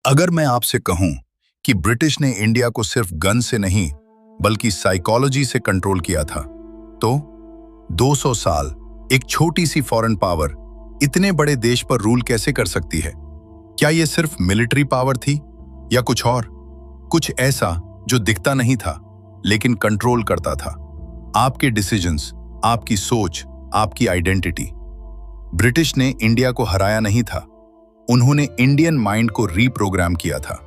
अगर मैं आपसे कहूं कि ब्रिटिश ने इंडिया को सिर्फ गन से नहीं बल्कि साइकोलॉजी से कंट्रोल किया था, तो 200 साल एक छोटी सी फॉरेन पावर इतने बड़े देश पर रूल कैसे कर सकती है? क्या यह सिर्फ मिलिट्री पावर थी या कुछ और, कुछ ऐसा जो दिखता नहीं था लेकिन कंट्रोल करता था? आपके डिसीजंस, आपकी सोच, आपकी आइडेंटिटी। ब्रिटिश ने इंडिया को हराया नहीं था, उन्होंने इंडियन माइंड को रीप्रोग्राम किया था।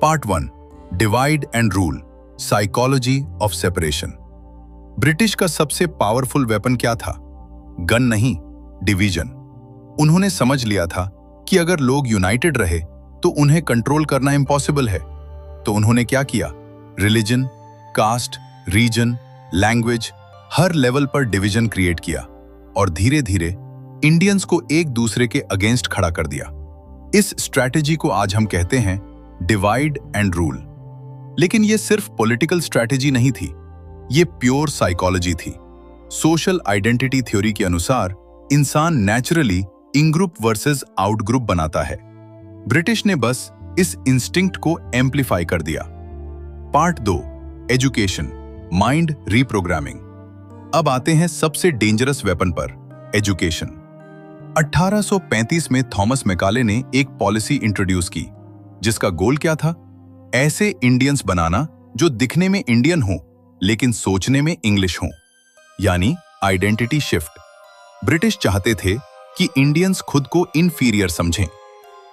Part 1, divide and rule, psychology of separation. British का सबसे पावरफुल वेपन क्या था? गन नहीं, डिवीजन। उन्होंने समझ लिया था कि अगर लोग यूनाइटेड रहे तो उन्हें कंट्रोल करना इम्पॉसिबल है। तो उन्होंने क्या किया? रिलीजन, कास्ट, रीजन, लैंग्वेज, हर लेवल पर डिवीजन क्रिएट किया और धीरे धीरे इंडियंस को एक दूसरे के अगेंस्ट खड़ा कर दिया। इस स्ट्रैटेजी को आज हम कहते हैं डिवाइड एंड रूल। लेकिन यह सिर्फ पॉलिटिकल स्ट्रैटेजी नहीं थी, यह प्योर साइकोलॉजी थी। सोशल आइडेंटिटी थ्योरी के अनुसार इंसान naturally in group versus out group बनाता है। ब्रिटिश ने बस इस इंस्टिंक्ट को एम्प्लीफाई कर दिया। Part 2, education, mind reprogramming. अब आते हैं सबसे डेंजरस वेपन पर, एजुकेशन। 1835 में थॉमस मैकाले ने एक पॉलिसी इंट्रोड्यूस की जिसका गोल क्या था? ऐसे इंडियंस बनाना जो दिखने में इंडियन हो लेकिन सोचने में इंग्लिश हो, यानी आइडेंटिटी शिफ्ट। ब्रिटिश चाहते थे कि इंडियंस खुद को इनफीरियर समझें,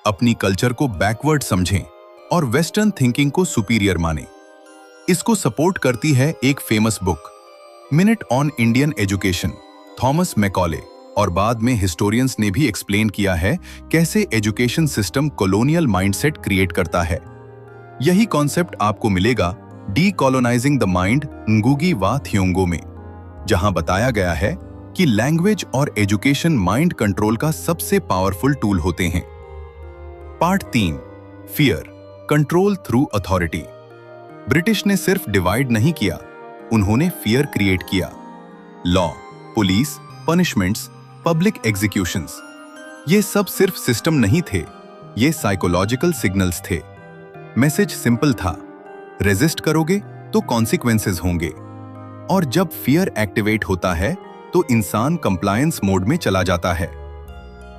अपनी कल्चर को बैकवर्ड समझें और वेस्टर्न थिंकिंग को सुपीरियर माने। इसको सपोर्ट करती है एक famous book, minute on Indian education, Thomas Macaulay. और बाद में हिस्टोरियंस ने भी एक्सप्लेन किया है कैसे education system colonial mindset create करता है। यही कॉन्सेप्ट आपको मिलेगा decolonising the mind ngugi wa Thiong'o में, जहां बताया गया है कि लैंग्वेज और एजुकेशन माइंड कंट्रोल का सबसे पावरफुल टूल होते हैं। Part 3, fear, control through authority. British ने सिर्फ डिवाइड नहीं किया, उन्होंने फियर क्रिएट किया। Law, police, punishments, public executions, ये सब सिर्फ सिस्टम नहीं थे, ये साइकोलॉजिकल सिग्नल्स थे। मैसेज सिंपल था, रेजिस्ट करोगे तो कॉन्सिक्वेंसेस होंगे। और जब फियर एक्टिवेट होता है तो इंसान कंप्लायंस मोड में चला जाता है।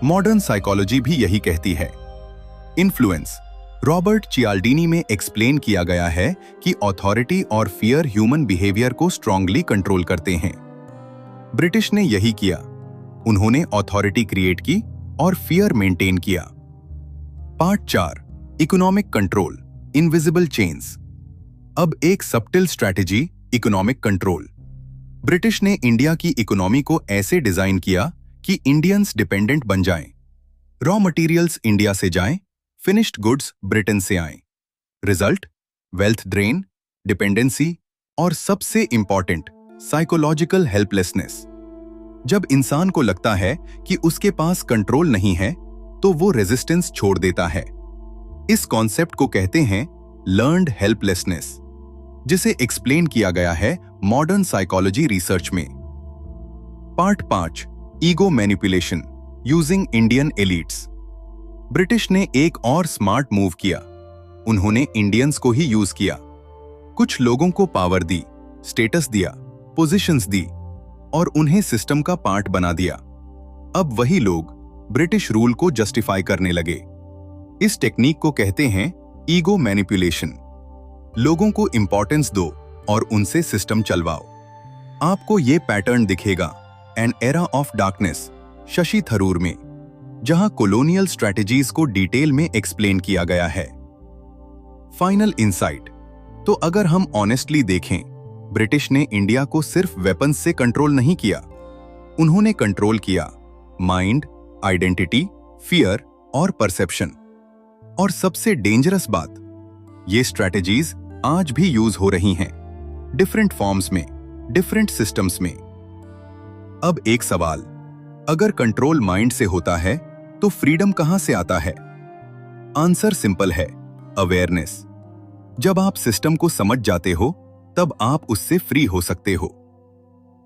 मॉडर्न साइकोलॉजी भी यही कहती है। इन्फ्लुएंस, रॉबर्ट चियाल्डिनी में एक्सप्लेन किया गया है कि अथॉरिटी और फियर ह्यूमन बिहेवियर को स्ट्रांगली कंट्रोल करते हैं। ब्रिटिश ने यही किया, उन्होंने अथॉरिटी क्रिएट की और फियर मेंटेन किया। Part 4, economic control, invisible chains. अब एक सबटिल स्ट्रैटेजी, इकोनॉमिक कंट्रोल। ब्रिटिश ने इंडिया की इकोनॉमी को ऐसे डिजाइन किया कि इंडियंस डिपेंडेंट बन जाएं। रॉ मटेरियल्स इंडिया से जाएं, फिनिश्ड गुड्स ब्रिटेन से आएं। रिजल्ट, वेल्थ ड्रेन, डिपेंडेंसी और सबसे इंपॉर्टेंट, साइकोलॉजिकल हेल्पलेसनेस। जब इंसान को लगता है कि उसके पास कंट्रोल नहीं है तो वो रेजिस्टेंस छोड़ देता है। इस कॉन्सेप्ट को कहते हैं लर्न्ड हेल्पलेसनेस, जिसे एक्सप्लेन किया गया है मॉडर्न साइकोलॉजी रिसर्च में। Part 5, ego manipulation, using Indian elites. British ने एक और स्मार्ट मूव किया, उन्होंने इंडियंस को ही यूज किया। कुछ लोगों को पावर दी, स्टेटस दिया, पोजीशंस दी और उन्हें सिस्टम का पार्ट बना दिया। अब वही लोग ब्रिटिश रूल को जस्टिफाई करने लगे। इस टेक्निक को कहते हैं ईगो मैनिपुलेशन। लोगों को इंपॉर्टेंस दो और उनसे सिस्टम चलवाओ। आपको यह पैटर्न दिखेगा an era of darkness, Shashi Tharoor में, जहां कॉलोनियल स्ट्रैटेजीज को डिटेल में एक्सप्लेन किया गया है। फाइनल इंसाइट, तो अगर हम ऑनेस्टली देखें, ब्रिटिश ने इंडिया को सिर्फ वेपन्स से कंट्रोल नहीं किया, उन्होंने कंट्रोल किया माइंड, आइडेंटिटी, फियर और परसेप्शन। और सबसे डेंजरस बात, ये स्ट्रैटेजीज आज भी यूज हो रही हैं, डिफरेंट फॉर्म्स में, डिफरेंट सिस्टम्स में। अब एक सवाल, अगर कंट्रोल माइंड से होता है तो फ्रीडम कहां से आता है? आंसर सिंपल है, अवेयरनेस। जब आप सिस्टम को समझ जाते हो तब आप उससे फ्री हो सकते हो।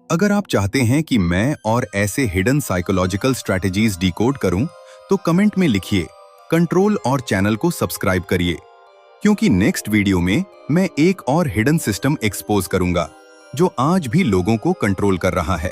अगर आप चाहते हैं कि मैं और ऐसे हिडन साइकोलॉजिकल स्ट्रैटेजीज डिकोड करूं, तो कमेंट में लिखिए कंट्रोल और चैनल को सब्सक्राइब करिए, क्योंकि नेक्स्ट वीडियो में मैं एक और हिडन सिस्टम एक्सपोज करूंगा जो आज भी लोगों को कंट्रोल कर रहा है।